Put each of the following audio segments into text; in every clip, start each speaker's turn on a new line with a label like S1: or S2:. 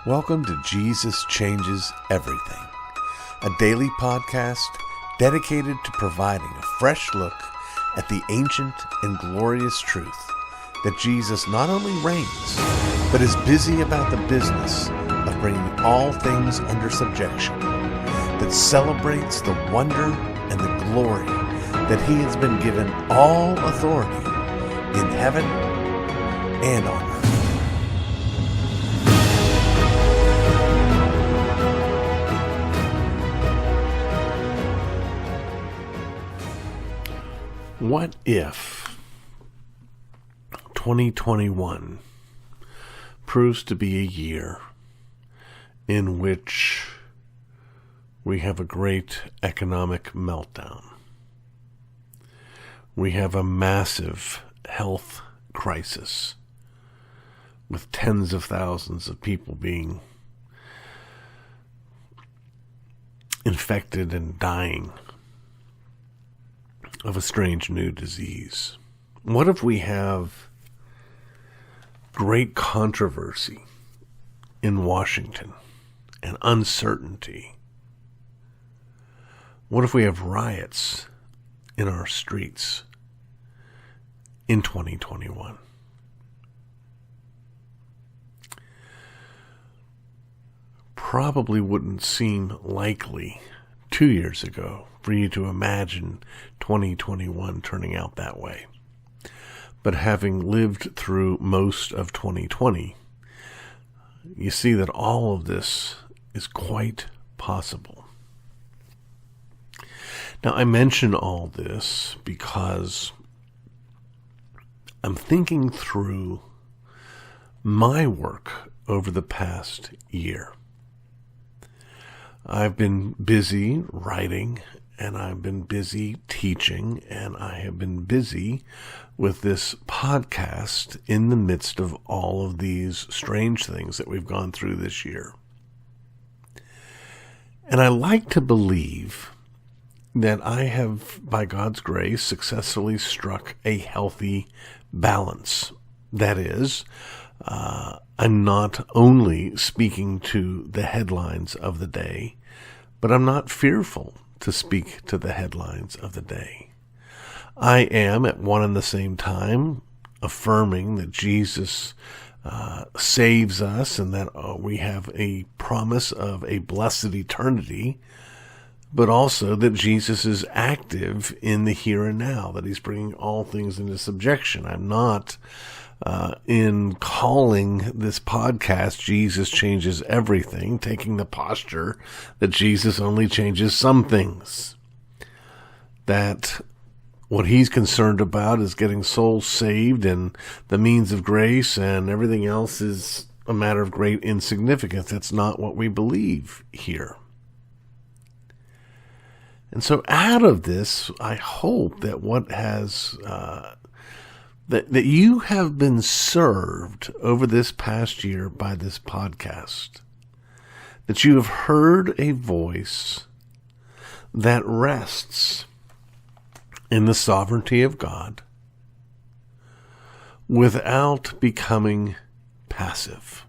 S1: Welcome to Jesus Changes Everything, a daily podcast dedicated to providing a fresh look at the ancient and glorious truth that Jesus not only reigns, but is busy about the business of bringing all things under subjection, that celebrates the wonder and the glory that he has been given all authority in heaven and on earth. What if 2021 proves to be a year in which we have a great economic meltdown? We have a massive health crisis with tens of thousands of people being infected and dying of a strange new disease. What if we have great controversy in Washington and uncertainty? What if we have riots in our streets in 2021? Probably wouldn't seem likely 2 years ago for you to imagine 2021 turning out that way. But having lived through most of 2020, you see that all of this is quite possible. Now, I mention all this because I'm thinking through my work over the past year. I've been busy writing, and I've been busy teaching, and I have been busy with this podcast in the midst of all of these strange things that we've gone through this year. And I like to believe that I have, by God's grace, successfully struck a healthy balance. That is, I'm not only speaking to the headlines of the day, but I'm not fearful to speak to the headlines of the day. I am, at one and the same time, affirming that Jesus saves us and that we have a promise of a blessed eternity, but also that Jesus is active in the here and now, that he's bringing all things into subjection. I'm not in calling this podcast Jesus Changes Everything, taking the posture that Jesus only changes some things. That what he's concerned about is getting souls saved and the means of grace, and everything else is a matter of great insignificance. That's not what we believe here. And so out of this, I hope that what has that you have been served over this past year by this podcast, that you have heard a voice that rests in the sovereignty of God without becoming passive.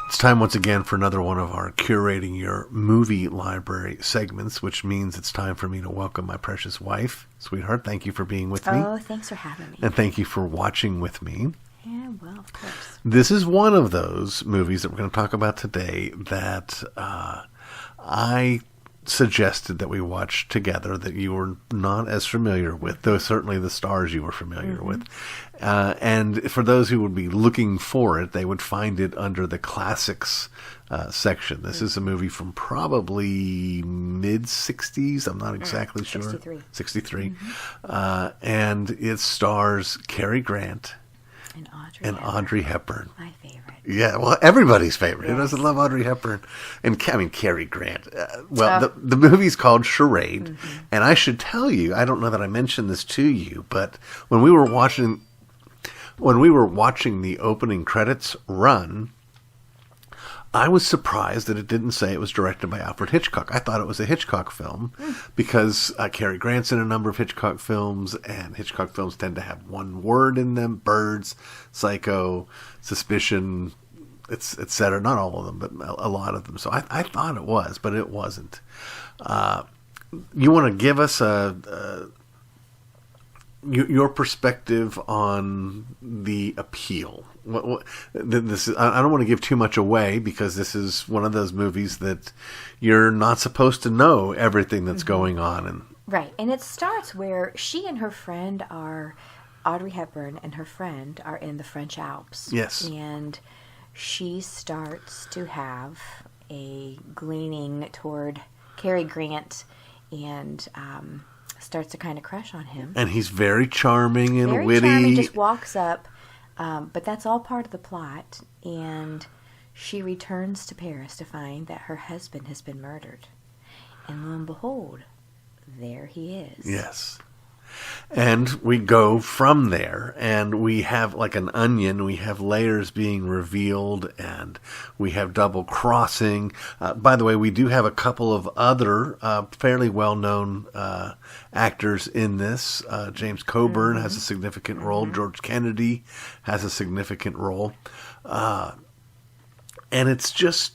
S1: It's time once again for another one of our Curating Your Movie Library segments, which means it's time for me to welcome my precious wife. Sweetheart, thank you for being with me.
S2: Oh, thanks for having me.
S1: And thank you for watching with me.
S2: Yeah, well, of course.
S1: This is one of those movies that we're going to talk about today that I suggested that we watch together, that you were not as familiar with, though certainly the stars you were familiar with. And for those who would be looking for it, they would find it under the classics section. This is a movie from probably mid-60s. I'm not exactly sure.
S2: 63.
S1: And it stars Cary Grant
S2: And
S1: Audrey Hepburn.
S2: My favorite.
S1: Yeah, well, everybody's favorite.
S2: Yes.
S1: Who doesn't love Audrey Hepburn? And Cary Grant. The movie's called Charade. And I should tell you, I don't know that I mentioned this to you, but when we were watching the opening credits run, I was surprised that it didn't say it was directed by Alfred Hitchcock. I thought it was a Hitchcock film because Cary Grant's in a number of Hitchcock films, and Hitchcock films tend to have one word in them: Birds, Psycho, Suspicion, etc. Not all of them, but a lot of them. So I thought it was, but it wasn't. You want to give us your perspective on the appeal? This is, I don't want to give too much away because this is one of those movies that you're not supposed to know everything that's going on. And
S2: right, and it starts where she and her friend are, Audrey Hepburn and her friend are in the French Alps.
S1: Yes.
S2: And she starts to have a gleaning toward Cary Grant and starts to kind of crush on him.
S1: And he's very charming and
S2: very
S1: witty.
S2: Charming, just walks up. But that's all part of the plot. And she returns to Paris to find that her husband has been murdered. And lo and behold, there he is.
S1: Yes. And we go from there, and we have, like an onion, we have layers being revealed, and we have double crossing. By the way, we do have a couple of other fairly well-known actors in this. James Coburn has a significant role. George Kennedy has a significant role. And it's just,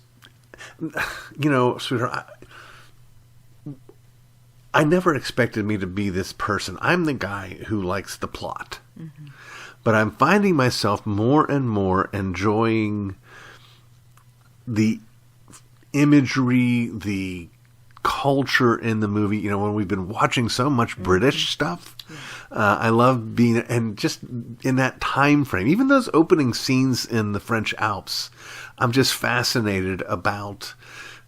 S1: sweetheart, I never expected me to be this person. I'm the guy who likes the plot. But I'm finding myself more and more enjoying the imagery, the culture in the movie. When we've been watching so much British stuff, I love being, and just in that time frame, even those opening scenes in the French Alps, I'm just fascinated about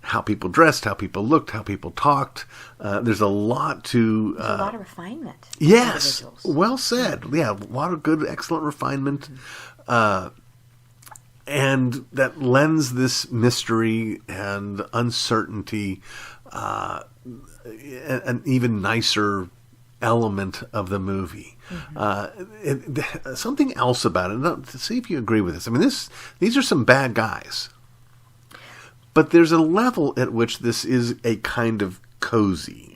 S1: how people dressed, how people looked, how people talked. There's a lot to...
S2: There's a lot of refinement.
S1: Yes, well said. Yeah, a lot of good, excellent refinement. And that lends this mystery and uncertainty an even nicer element of the movie. Something else about it, to see if you agree with this. I mean, these are some bad guys. But there's a level at which this is a kind of cozy.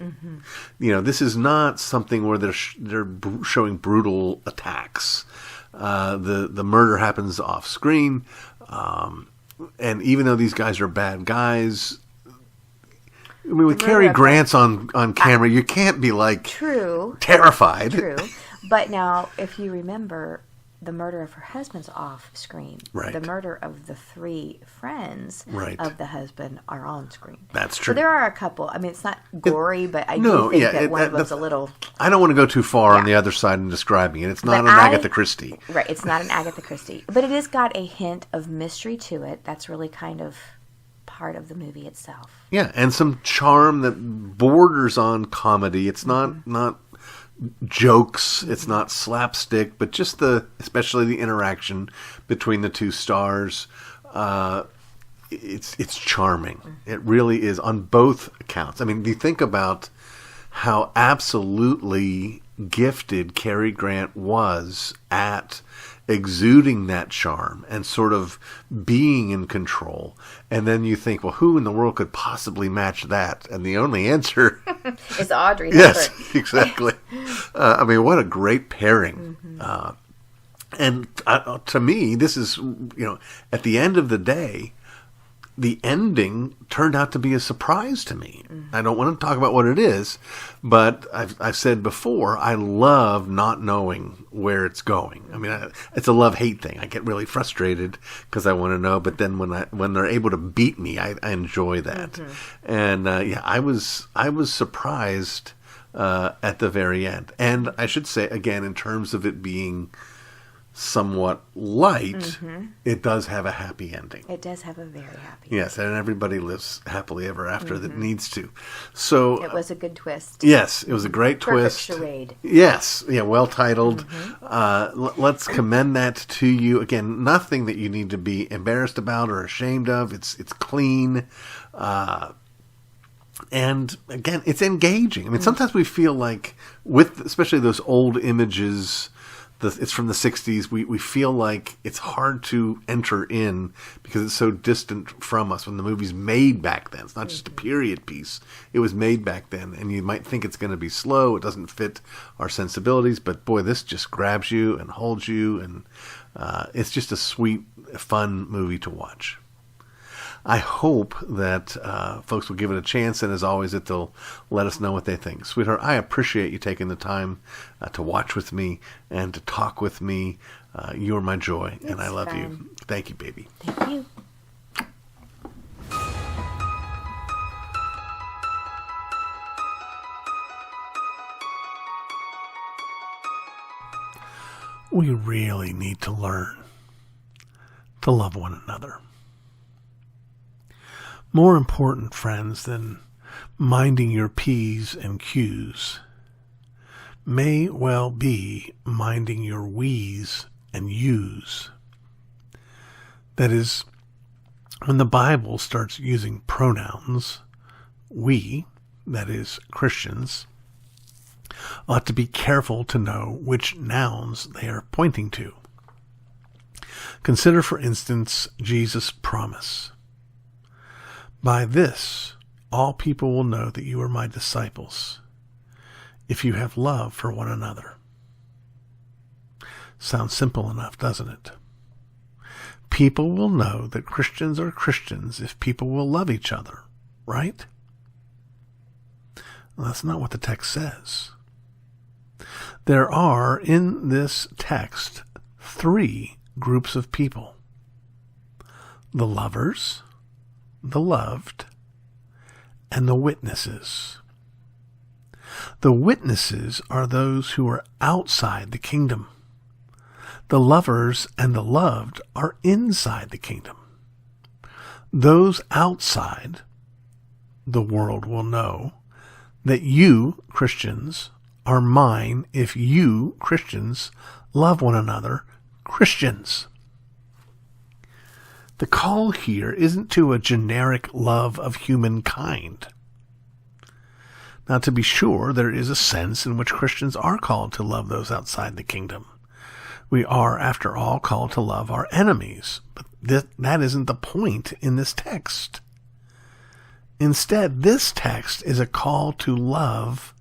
S1: This is not something where they're showing brutal attacks. The murder happens off screen, and even though these guys are bad guys, I mean, with Cary Grant's on camera, you can't be terrified.
S2: True, but now if you remember, the murder of her husband's off screen.
S1: Right.
S2: The murder of the three friends of the husband are on screen.
S1: That's true.
S2: So there are a couple. I mean, it's not gory, but I do think that one of them's a little...
S1: I don't want to go too far on the other side in describing it. It's not Agatha Christie.
S2: Right, it's not an Agatha Christie. But it has got a hint of mystery to it. That's really kind of part of the movie itself. Yeah,
S1: and some charm that borders on comedy. It's not jokes, it's not slapstick, but just especially the interaction between the two stars. It's charming. It really is on both accounts. I mean, you think about how absolutely gifted Cary Grant was at exuding that charm and sort of being in control. And then you think, well, who in the world could possibly match that? And the only answer
S2: is Audrey.
S1: Yes, exactly. I mean, what a great pairing. And to me, this is, at the end of the day, the ending turned out to be a surprise to me. I don't want to talk about what it is, but I've said before, I love not knowing where it's going. I mean, it's a love-hate thing. I get really frustrated because I want to know, but then when they're able to beat me, I enjoy that. And I was surprised at the very end. And I should say, again, in terms of it being somewhat light, it does have a happy ending.
S2: It does have a very happy
S1: ending. Yes, and everybody lives happily ever after that needs to. So
S2: it was a good twist.
S1: Yes, it was a great twist.
S2: Charade.
S1: Yes, well titled. Let's commend that to you. Again, nothing that you need to be embarrassed about or ashamed of. It's clean. And again, it's engaging. I mean, sometimes we feel like, with especially those old images it's from the 60s. We feel like it's hard to enter in because it's so distant from us when the movie's made back then. It's not just a period piece. It was made back then, and you might think it's going to be slow. It doesn't fit our sensibilities, but boy, this just grabs you and holds you, and it's just a sweet, fun movie to watch. I hope that folks will give it a chance, and as always, that they'll let us know what they think. Sweetheart, I appreciate you taking the time to watch with me and to talk with me. You're my joy, and I love you. Thank you, baby.
S2: Thank you.
S1: We really need to learn to love one another. More important, friends, than minding your P's and Q's may well be minding your we's and you's. That is, when the Bible starts using pronouns, we, that is, Christians, ought to be careful to know which nouns they are pointing to. Consider, for instance, Jesus' promise. By this, all people will know that you are my disciples, if you have love for one another. Sounds simple enough, doesn't it? People will know that Christians are Christians if people will love each other, right? Well, that's not what the text says. There are, in this text, 3 groups of people: the lovers, the loved, and the witnesses. The witnesses are those who are outside the kingdom. The lovers and the loved are inside the kingdom. Those outside, the world will know that you, Christians, are mine if you, Christians, love one another, Christians. The call here isn't to a generic love of humankind. Now, to be sure, there is a sense in which Christians are called to love those outside the kingdom. We are, after all, called to love our enemies. But that isn't the point in this text. Instead, this text is a call to love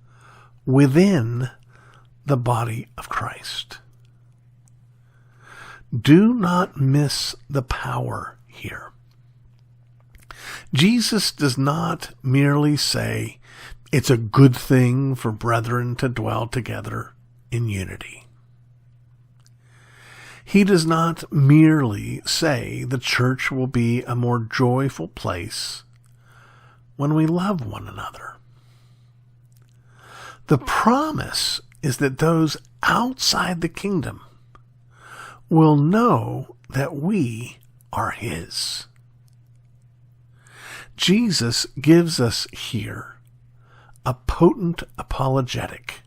S1: within the body of Christ. Do not miss the power here. Jesus does not merely say it's a good thing for brethren to dwell together in unity. He does not merely say the church will be a more joyful place when we love one another. The promise is that those outside the kingdom will know that we are his. Jesus gives us here a potent apologetic,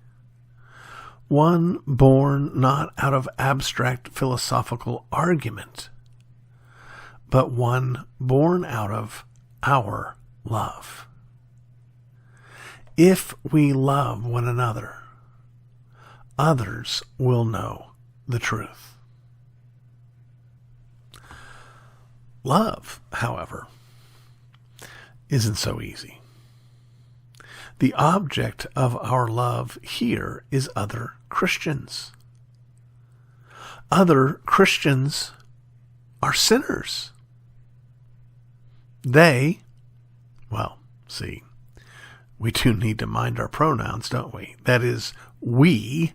S1: one born not out of abstract philosophical argument, but one born out of our love. If we love one another, others will know the truth. Love, however, isn't so easy. The object of our love here is other Christians. Other Christians are sinners. They, well, see, we do need to mind our pronouns, don't we? That is, we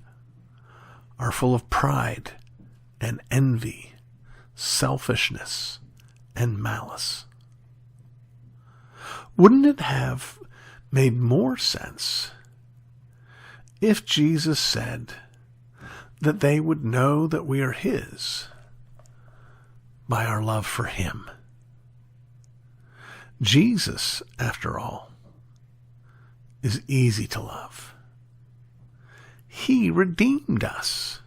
S1: are full of pride and envy, selfishness, and malice. Wouldn't it have made more sense if Jesus said that they would know that we are his by our love for him? Jesus, after all, is easy to love. He redeemed us.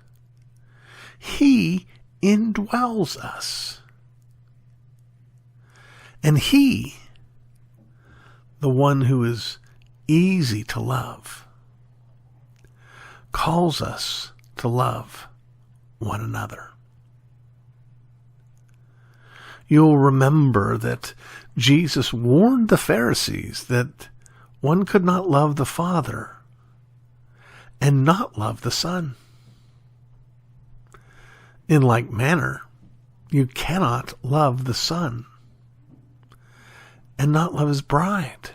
S1: He indwells us. And he, the one who is easy to love, calls us to love one another. You'll remember that Jesus warned the Pharisees that one could not love the Father and not love the Son. In like manner, you cannot love the Son and not love his bride.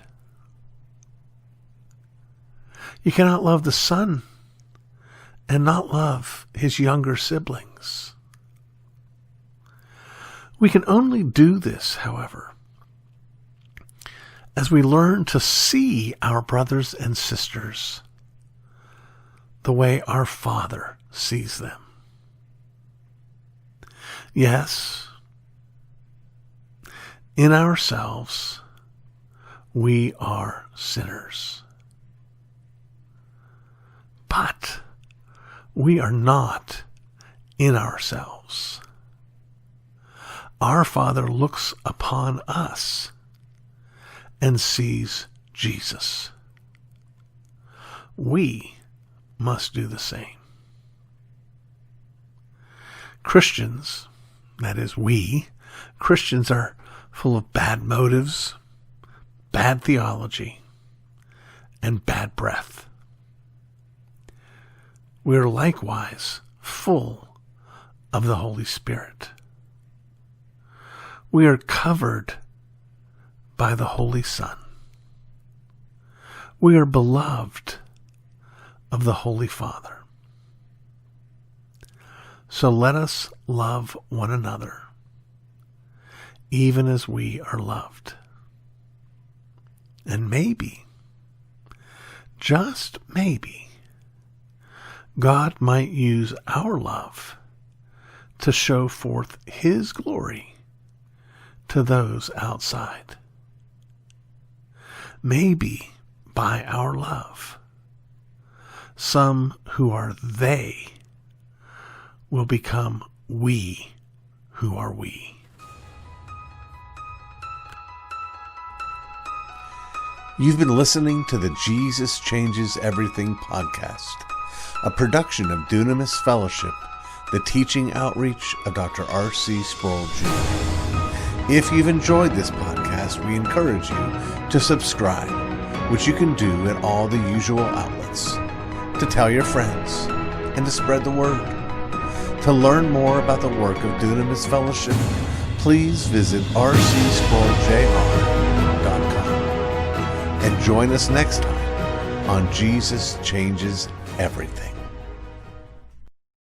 S1: You cannot love the Son and not love his younger siblings. We can only do this, however, as we learn to see our brothers and sisters the way our Father sees them. Yes, in ourselves, we are sinners. But we are not in ourselves. Our Father looks upon us and sees Jesus. We must do the same. Christians, that is we, Christians are full of bad motives, bad theology, and bad breath. We are likewise full of the Holy Spirit. We are covered by the Holy Son. We are beloved of the Holy Father. So let us love one another, even as we are loved. And maybe, just maybe, God might use our love to show forth his glory to those outside. Maybe by our love, some who are they will become we who are we.
S3: You've been listening to the Jesus Changes Everything podcast, a production of Dunamis Fellowship, the teaching outreach of Dr. R.C. Sproul Jr. If you've enjoyed this podcast, we encourage you to subscribe, which you can do at all the usual outlets, to tell your friends, and to spread the word. To learn more about the work of Dunamis Fellowship, please visit rcsproulJR.com. And join us next time on Jesus Changes Everything.